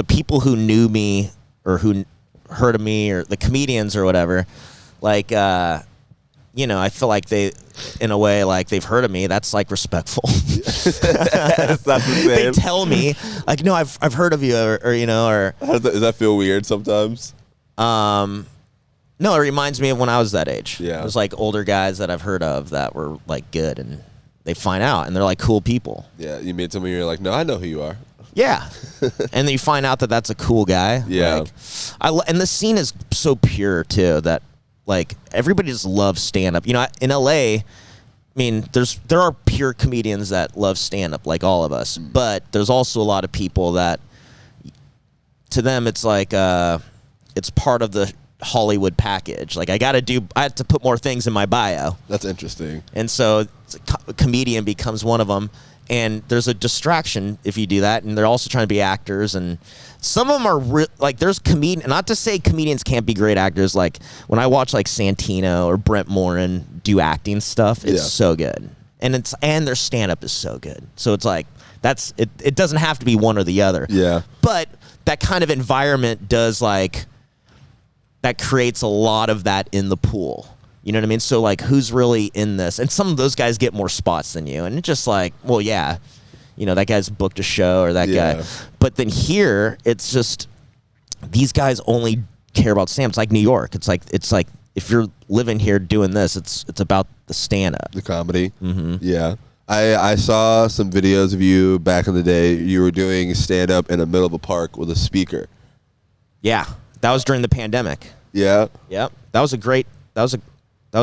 people who knew me or who heard of me or the comedians or whatever, like, you know, I feel like they, in a way, like they've heard of me. That's like respectful. It's not the same. They tell me like, no, I've heard of you, or you know, or does that feel weird sometimes? No, it reminds me of when I was that age. Yeah. It was like older guys that I've heard of that were like good, and they find out, and they're like cool people. Yeah, you meet someone, you're like, no, I know who you are. Yeah. And then you find out that that's a cool guy. Yeah. Like, and the scene is so pure too that like everybody just loves stand-up. You know, in LA, I mean, there are pure comedians that love stand-up like all of us, but there's also a lot of people that to them it's like it's part of the Hollywood package. Like I have to put more things in my bio. That's interesting. And so a comedian becomes one of them. And there's a distraction if you do that. And they're also trying to be actors. And some of them are like, there's comedian. Not to say comedians can't be great actors. Like when I watch like Santino or Brent Morin do acting stuff, it's so good. And their stand-up is so good. So it's like, it doesn't have to be one or the other. Yeah. But that kind of environment does like, that creates a lot of that in the pool. You know what I mean? So, like, who's really in this? And some of those guys get more spots than you. And it's just like, well, yeah, you know, that guy's booked a show or that guy. But then here, it's just, these guys only care about stand-up. It's like New York. It's like if you're living here doing this, it's about the stand-up. The comedy. Mm-hmm. Yeah. I saw some videos of you back in the day. You were doing stand-up in the middle of a park with a speaker. Yeah. That was during the pandemic. Yeah. Yep. That was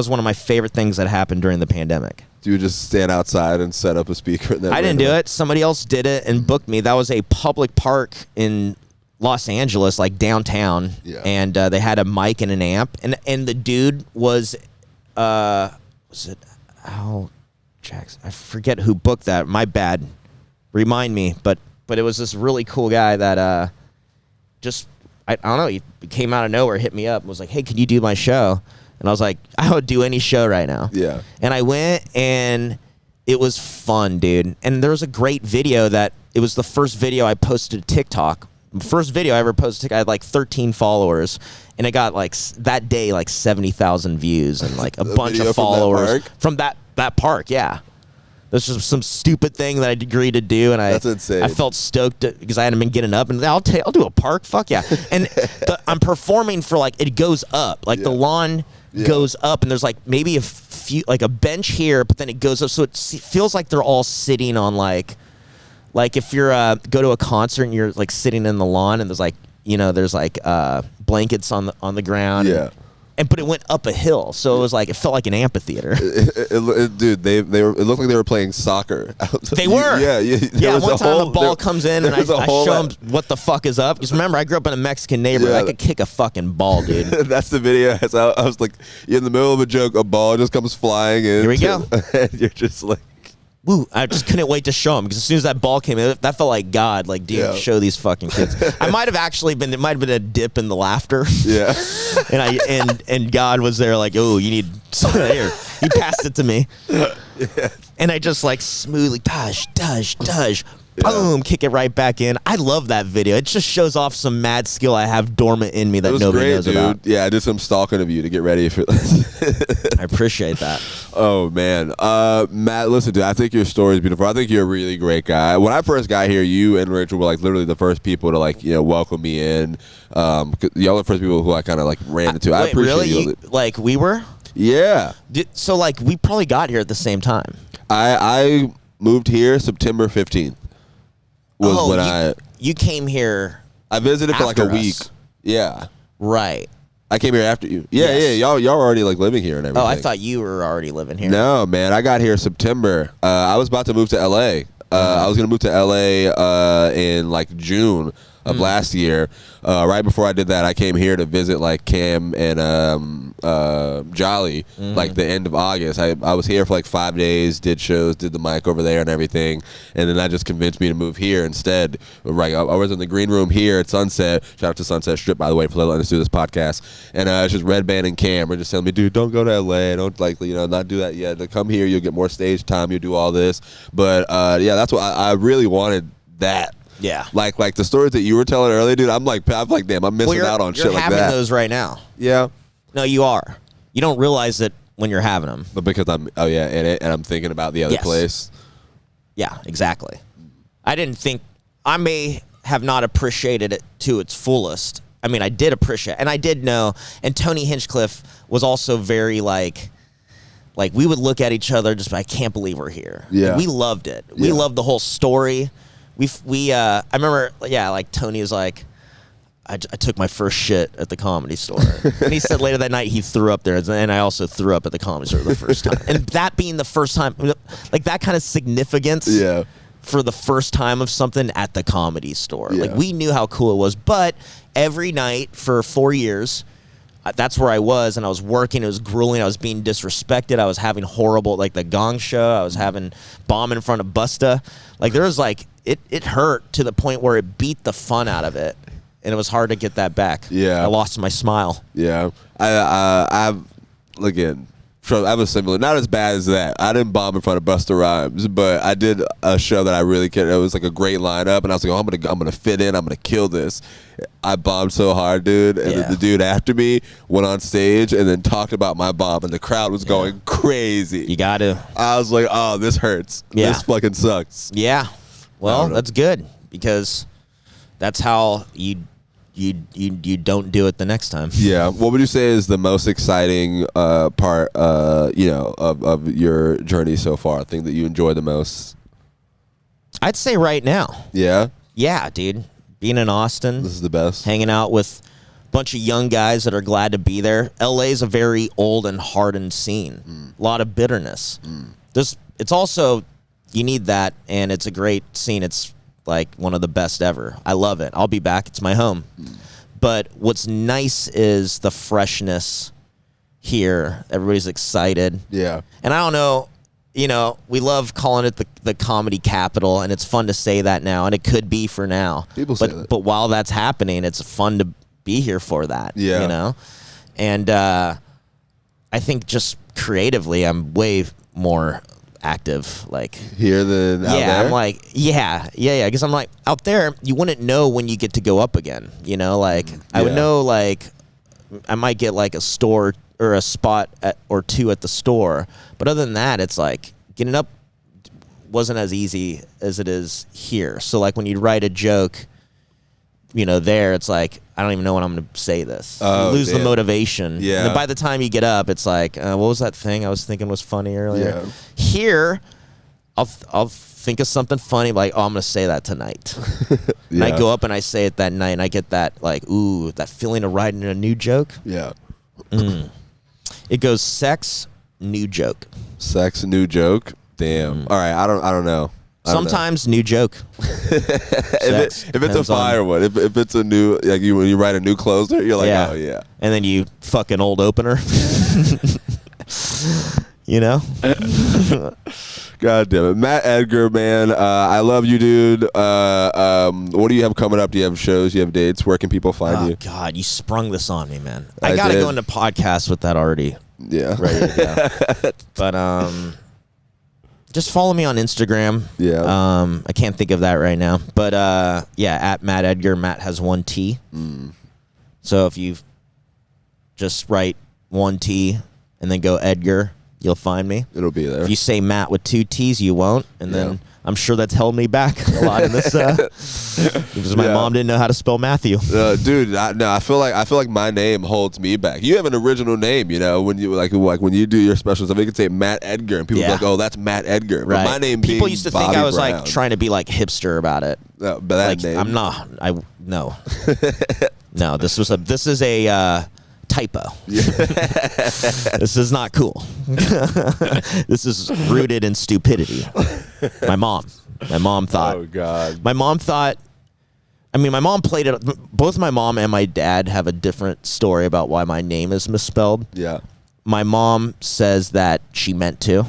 one of my favorite things that happened during the pandemic. Do you just stand outside and set up a speaker? And then I didn't do it. Somebody else did it and booked me. That was a public park in Los Angeles, like downtown. Yeah. And they had a mic and an amp. And the dude was it Al Jackson? I forget who booked that. My bad. Remind me. But it was this really cool guy that I don't know, he came out of nowhere, hit me up, and was like, hey, can you do my show? And I was like, I would do any show right now. Yeah. And I went, and it was fun, dude. And there was a great video it was the first video I posted to TikTok. The first video I ever posted, I had like 13 followers, and it got like, that day, like 70,000 views and like a bunch of followers. From that park, yeah. This was some stupid thing that I agreed to do, and that's insane. I felt stoked because I hadn't been getting up, and I'll do a park, fuck yeah. And I'm performing for like, it goes up, like the lawn goes up, and there's like maybe a bench here, but then it goes up, so it feels like they're all sitting on like if you're go to a concert and you're like sitting in the lawn and there's like there's like blankets on the ground. Yeah. But it went up a hill, so it felt like an amphitheater. Dude, it looked like they were playing soccer. They were. Yeah. One time the ball comes in and I show them what the fuck is up. Because remember, I grew up in a Mexican neighborhood. I could kick a fucking ball, dude. That's the video. I was like, in the middle of a joke, a ball just comes flying in. Here we go. And you're just like, woo, I just couldn't wait to show them because as soon as that ball came in, that felt like God. Like, dude, show these fucking kids. It might have been a dip in the laughter. Yeah. and God was there like, oh, you need here. He passed it to me. Yeah. And I just like smoothly, boom, kick it right back in. I love that video. It just shows off some mad skill I have dormant in me that nobody knows about. Yeah, I did some stalking of you to get ready for this. I appreciate that. Oh, man. Matt, listen, dude, I think your story is beautiful. I think you're a really great guy. When I first got here, you and Rachel were like literally the first people to like, welcome me in. Y'all are the first people who I kind of like ran into. I appreciate you. Like we were? Yeah. So like we probably got here at the same time. I moved here September 15th. You came here. I visited for like a week. Yeah. Right. I came here after you. Yeah, yes. Y'all were already like living here and everything. Oh, I thought you were already living here. No, man. I got here September. I was about to move to LA. I was going to move to LA in like June of last year. Right before I did that, I came here to visit like Cam and Jolly like the end of August. I was here for like 5 days, did shows, did the mic over there and everything, and then that just convinced me to move here instead. Right, I was in the green room here at Sunset. Shout out to Sunset Strip, by the way, for letting us do this podcast. And it's just Red Band and Cam were just telling me, dude, don't go to LA, don't like not do that yet. To come here, you'll get more stage time, you'll do all this. But yeah, that's what I really wanted. That. Yeah. Like the stories that you were telling earlier, dude, I'm like, damn, I'm missing out on shit like that. You're having those right now. Yeah. No, you are. You don't realize it when you're having them. But because I'm in it, and I'm thinking about the other place. Yeah, exactly. I may have not appreciated it to its fullest. I mean, I did appreciate it, and I did know, and Tony Hinchcliffe was also very like we would look at each other just, I can't believe we're here. Yeah. We loved it. We loved the whole story. I remember, like Tony was like, I took my first shit at the Comedy Store. And he said later that night he threw up there, and I also threw up at the Comedy Store the first time. And that being the first time, like that kind of significance for the first time of something at the Comedy Store. Yeah. Like we knew how cool it was, but every night for 4 years, that's where I was, and I was working. It was grueling. I was being disrespected. I was having horrible, like the Gong Show. I was having bomb in front of Busta. Like there was like, it hurt to the point where it beat the fun out of it. And it was hard to get that back. Yeah. I lost my smile. Yeah. I was similar. Not as bad as that. I didn't bomb in front of Busta Rhymes, but I did a show that I really cared. It was like a great lineup, and I was like, I'm gonna fit in. I'm gonna kill this. I bombed so hard, dude. And then the dude after me went on stage and then talked about my bomb, and the crowd was going crazy. You got to. I was like, oh, this hurts. Yeah. This fucking sucks. Yeah. Well, that's good, because that's how you don't do it the next time. Yeah. What would you say is the most exciting part, of your journey so far? Thing that you enjoy the most? I'd say right now. Yeah. Yeah, dude. Being in Austin. This is the best. Hanging out with a bunch of young guys that are glad to be there. LA's a very old and hardened scene. A lot of bitterness. It's also, you need that, and it's a great scene. It's like one of the best ever. I love it. I'll be back. It's my home. But what's nice is the freshness here. Everybody's excited. Yeah. And I don't know, we love calling it the comedy capital, and it's fun to say that now, and it could be for now. People say that. But while that's happening, it's fun to be here for that. Yeah. And I think just creatively, I'm way more active, like here than out there. I'm like, because I'm like, out there you wouldn't know when you get to go up again, I would know, like I might get like a store or a spot or two at the store, but other than that, it's like getting up wasn't as easy as it is here. So like when you write a joke, there, it's like, I don't even know when I'm going to say this. You lose the motivation. Yeah. And then by the time you get up, it's like, what was that thing I was thinking was funny earlier? Yeah. Here, I'll think of something funny, like, I'm going to say that tonight. And I go up and I say it that night, and I get that, like, ooh, that feeling of writing a new joke. Yeah. It goes sex, new joke. Sex, new joke? Damn. All right, I don't know. Sometimes new joke. If it's a fire one, if it's a new, like when you write a new closer, you're like, oh yeah. And then you fucking old opener. God damn it, Mat Edgar, man. I love you, dude. What do you have coming up? Do you have shows? Do you have dates? Where can people find you? God, you sprung this on me, man. I gotta go into podcasts with that already. Yeah, ready to go. But just follow me on Instagram. Yeah. I can't think of that right now. But at Mat Edgar. Matt has 1 T. So if you just write 1 T and then go Edgar, you'll find me. It'll be there. If you say Matt with 2 T's, you won't. And then I'm sure that's held me back a lot in this because my mom didn't know how to spell Matthew. Dude, I feel like my name holds me back. You have an original name, when you like when you do your special stuff, you can say Mat Edgar, and people be like, "Oh, that's Mat Edgar." Right. But my name, people used to Bobby think I was Brown. like trying to be like hipster about it. But that like, name. I'm not. No. No. This is a typo. This is not cool. This is rooted in stupidity. My mom thought. Oh God. My mom thought. I mean, my mom played it. Both my mom and my dad have a different story about why my name is misspelled. Yeah. My mom says that she meant to.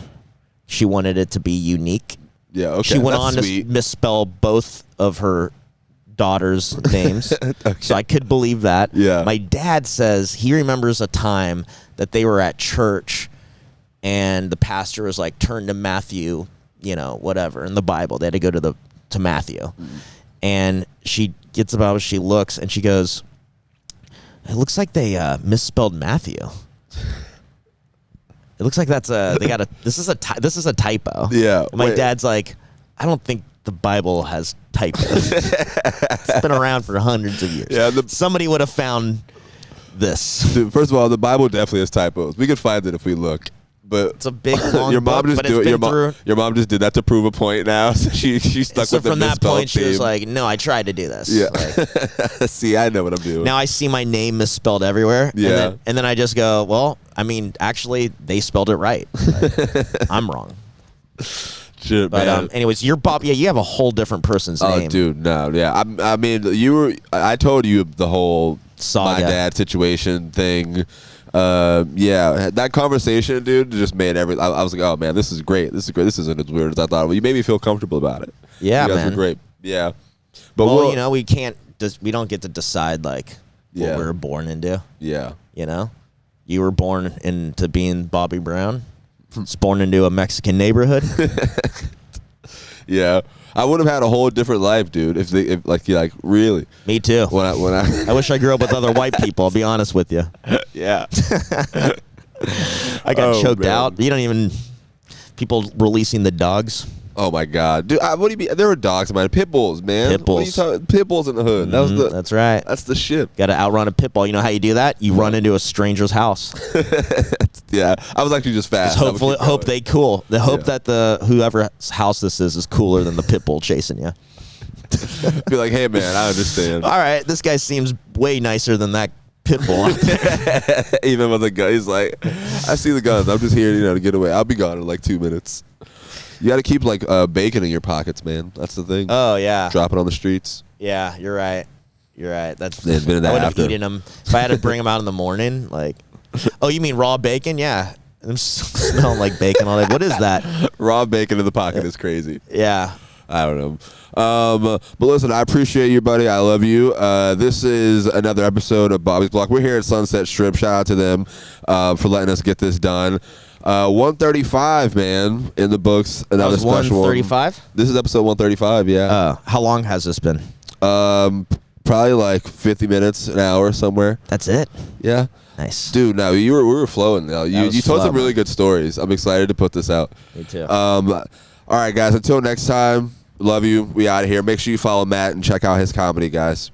She wanted it to be unique. Yeah. Okay. She went That's on sweet. to misspell both of her daughters' names. Okay. So I could believe that. Yeah. My dad says he remembers a time that they were at church and the pastor was like, turn to Matthew, whatever, in the Bible. They had to go to Matthew. And she gets about, she looks and she goes, it looks like they misspelled Matthew. It looks like this is a typo. Yeah. And my dad's like, I don't think the Bible has typos. It's been around for hundreds of years. Yeah, somebody would have found this. Dude, first of all, the Bible definitely has typos. We could find it if we look. But it's a big long your mom book, just your mom just did that to prove a point now. So she stuck with the from that point theme. She was like, no, I tried to do this. Yeah. Like, see, I know what I'm doing. Now I see my name misspelled everywhere. Yeah. And then I just go, well, I mean, actually they spelled it right. Like, I'm wrong. Shit, but man. Anyways, you're Bob. Yeah, you have a whole different person's name. Oh, dude, no, yeah. I mean, I told you the whole saga. My dad situation thing. Yeah, that conversation, dude, just made I was like, oh man, this is great. This isn't as weird as I thought. You made me feel comfortable about it. Yeah, you guys man. were great. Yeah, but well, we can't. We don't get to decide like what we were born into. Yeah, you were born into being Bobby Brown. It's born into a Mexican neighborhood. Yeah, I would have had a whole different life, dude. If really. Me too. When I I wish I grew up with other white people. I'll be honest with you. Yeah. I got choked out. You don't even. People releasing the dogs. Oh my God, dude! What do you mean? There were dogs, man. Pit bulls, man. Pit bulls. What are you talking? Pit bulls in the hood. That's right. That's the shit. Got to outrun a pit bull. You know how you do that? You run into a stranger's house. Yeah, I was actually just fast. Hope they cool. The hope that whoever's house this is cooler than the pit bull chasing you. Be like, hey man, I understand. All right, this guy seems way nicer than that pit bull out there. Even with the gun, he's like, I see the guns. I'm just here, to get away. I'll be gone in like 2 minutes. You got to keep like bacon in your pockets, man. That's the thing. Oh yeah. Drop it on the streets. Yeah, you're right. You're right. That's. I would have eaten them if I had to bring them out in the morning. Like, oh, you mean raw bacon? Yeah, I'm smelling like bacon all day. What is that? Raw bacon in the pocket is crazy. Yeah. I don't know. But listen, I appreciate you, buddy. I love you. This is another episode of Bobby's Block. We're here at Sunset Strip. Shout out to them for letting us get this done. 135, man, in the books. Another special 135? This is episode 135, yeah. How long has this been? Probably like 50 minutes, an hour somewhere. That's it? Yeah. Nice. Dude, no, we were flowing. You told some really good stories. I'm excited to put this out. Me too. All right, guys, until next time, love you. We out of here. Make sure you follow Matt and check out his comedy, guys.